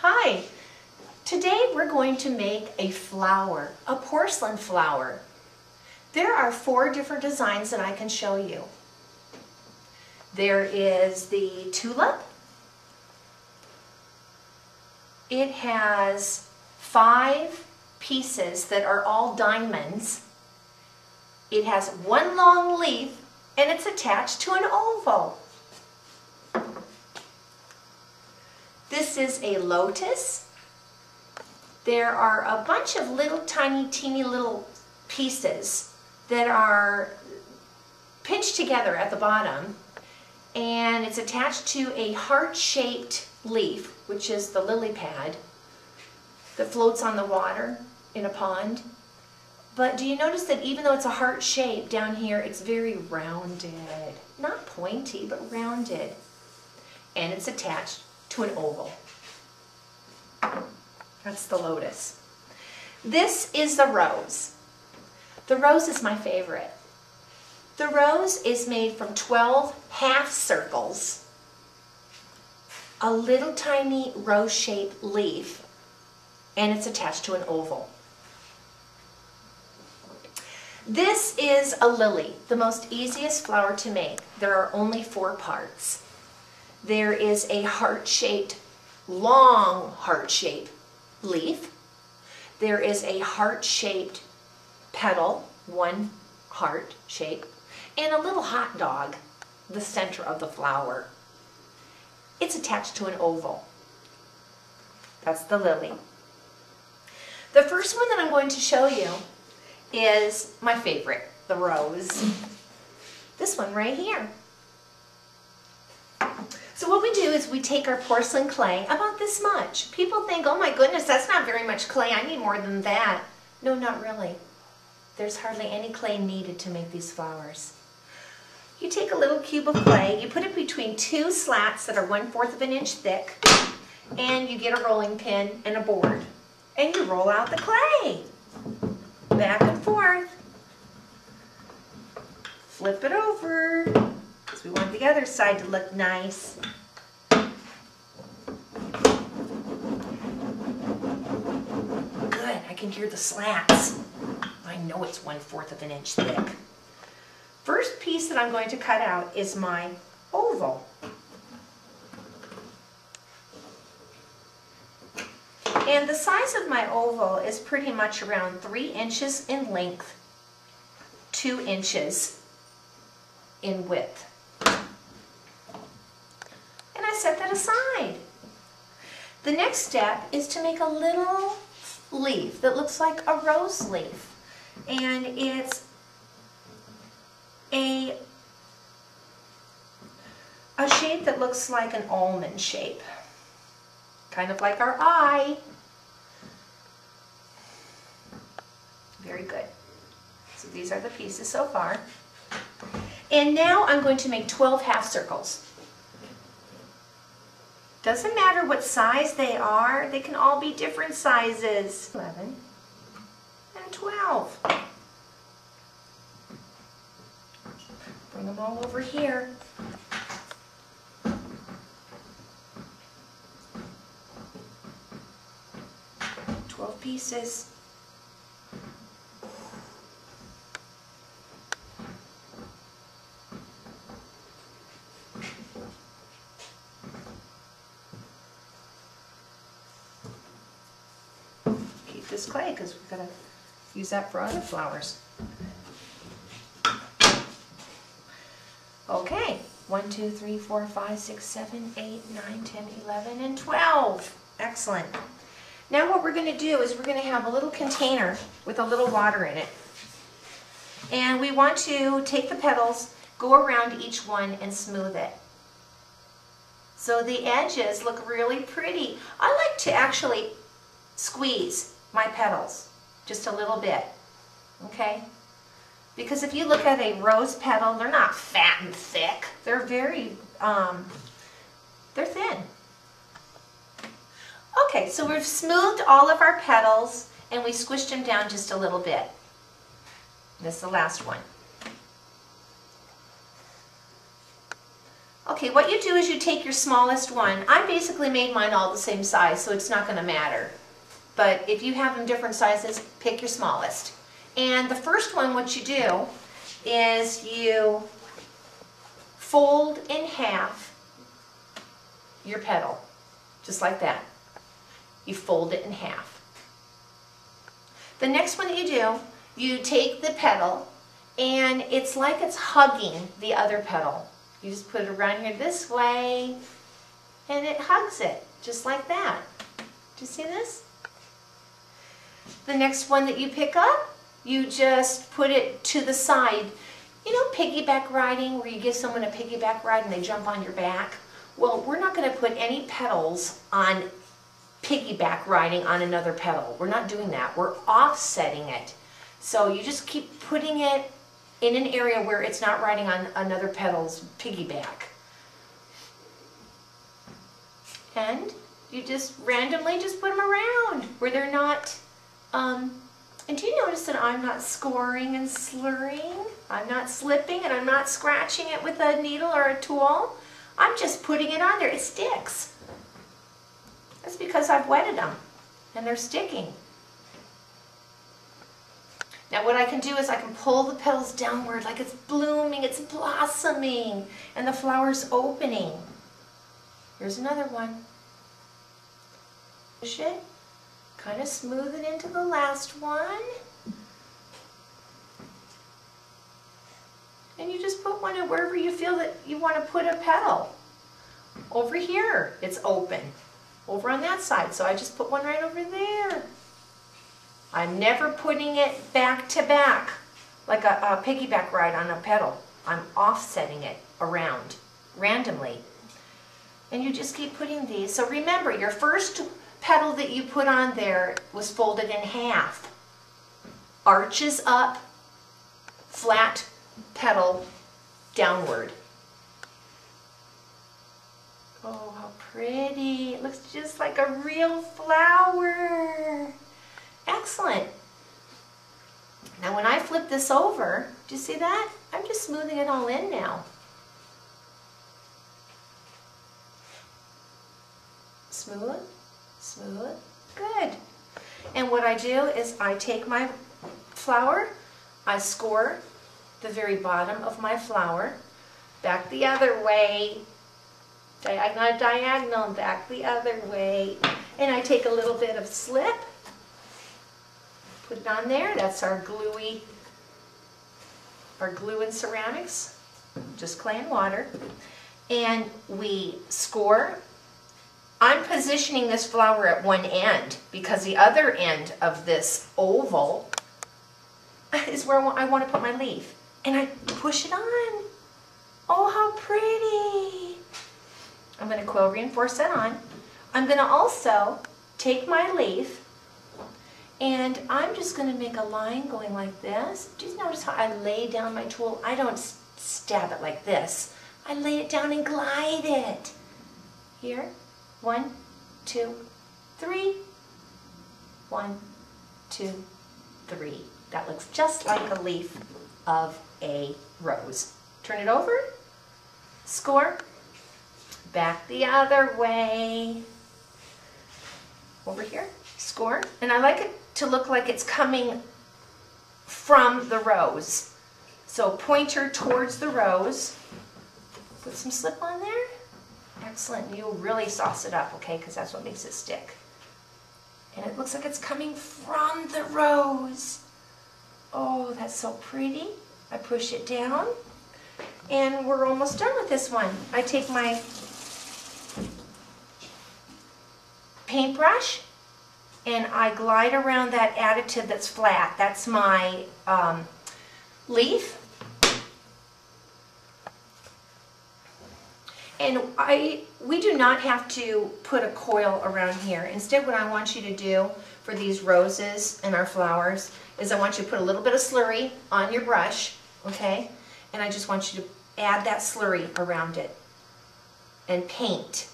Hi, today we're going to make a flower, a porcelain flower. There are 4 different designs that I can show you. There is the tulip. It has 5 pieces that are all diamonds. It has 1 long leaf and it's attached to an oval. This is a lotus. There are a bunch of little tiny, teeny little pieces that are pinched together at the bottom, and it's attached to a heart-shaped leaf, which is the lily pad that floats on the water in a pond. But do you notice that even though it's a heart shape down here, it's very rounded? Not pointy, but rounded. And it's attached to an oval. That's the lotus. This is the rose. The rose is my favorite. The rose is made from 12 half circles, a little tiny rose-shaped leaf, and it's attached to an oval. This is a lily, the most easiest flower to make. There are only 4 parts. There is a heart-shaped, long heart-shaped leaf. There is a heart-shaped petal, 1 heart shape, and a little hot dog, the center of the flower. It's attached to an oval. That's the lily. The first one that I'm going to show you is my favorite, the rose. This one right here. So what we do is we take our porcelain clay, about this much. People think, oh my goodness, that's not very much clay, I need more than that. No, not really. There's hardly any clay needed to make these flowers. You take a little cube of clay, you put it between 2 slats that are 1/4 of an inch thick, and you get a rolling pin and a board, and you roll out the clay. Back and forth. Flip it over, because we want the other side to look nice. Good, I can hear the slats. I know it's 1/4 of an inch thick. First piece that I'm going to cut out is my oval. And the size of my oval is pretty much around 3 inches in length, 2 inches in width. And I set that aside. The next step is to make a little leaf that looks like a rose leaf. And it's a shape that looks like an almond shape, kind of like our eye. Very good. So these are the pieces so far. And now I'm going to make 12 half circles. Doesn't matter what size they are, they can all be different sizes. 11 and 12. Bring them all over here. Twelve pieces. Keep this clay because we're going to use that for other flowers. Okay, 1, 2, 3, 4, 5, 6, 7, 8, 9, 10, 11, and 12. Excellent. Now what we're going to do is we're going to have a little container with a little water in it. And we want to take the petals, go around each one and smooth it. So the edges look really pretty. I like to actually squeeze my petals just a little bit, okay? Because if you look at a rose petal, they're not fat and thick. They're very, they're thin. Okay, so we've smoothed all of our petals and we squished them down just a little bit. This is the last one. Okay, what you do is you take your smallest one. I basically made mine all the same size, so it's not going to matter. But if you have them different sizes, pick your smallest. And the first one, what you do is you fold in half your petal, just like that. You fold it in half. The next one that you do, you take the petal, and it's like it's hugging the other petal. You just put it around here this way, and it hugs it, just like that. Do you see this? The next one that you pick up, you just put it to the side. You know, piggyback riding, where you give someone a piggyback ride and they jump on your back? Well, we're not going to put any petals on piggyback riding on another petal. We're not doing that. We're offsetting it. So you just keep putting it in an area where it's not riding on another petal's piggyback. And you just randomly just put them around where they're not, and do you notice that I'm not scoring and slurring? I'm not slipping and I'm not scratching it with a needle or a tool. I'm just putting it on there. It sticks. That's because I've wetted them and they're sticking. Now what I can do is I can pull the petals downward like it's blooming, it's blossoming, and the flower's opening. Here's another one. Push it, kind of smooth it into the last one. And you just put one in wherever you feel that you want to put a petal. Over here, it's open. Over on that side, so I just put one right over there. I'm never putting it back to back like a piggyback ride on a petal. I'm offsetting it around randomly. And you just keep putting these. So remember, your first petal that you put on there was folded in half. Arches up, flat petal downward. Oh, how pretty. It looks just like a real flower. Excellent. Now when I flip this over, do you see that? I'm just smoothing it all in now. Smooth, smooth, good. And what I do is I take my flower, I score the very bottom of my flower, back the other way, diagonal, diagonal, back the other way, and I take a little bit of slip, put it on there. That's our glue in ceramics, just clay and water. And we score. I'm positioning this flower at one end because the other end of this oval is where I want to put my leaf. And I push it on. Oh, how pretty. I'm going to quill reinforce that on. I'm going to also take my leaf, and I'm just going to make a line going like this. Do you notice how I lay down my tool? I don't stab it like this. I lay it down and glide it. Here, 1, 2, 3. 1, 2, 3. That looks just like a leaf of a rose. Turn it over, score, back the other way. Over here, score. And I like it to look like it's coming from the rose. So pointer towards the rose. Put some slip on there. Excellent. You'll really sauce it up, okay, because that's what makes it stick. And it looks like it's coming from the rose. Oh, that's so pretty. I push it down. And we're almost done with this one. I take my paintbrush and I glide around that additive that's flat. That's my leaf. And we do not have to put a coil around here. Instead, what I want you to do for these roses and our flowers is I want you to put a little bit of slurry on your brush, okay? And I just want you to add that slurry around it and paint.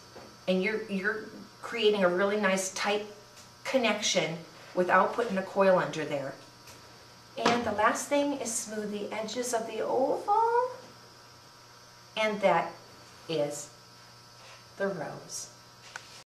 And you're creating a really nice tight connection without putting a coil under there. And the last thing is smooth the edges of the oval and that is the rose.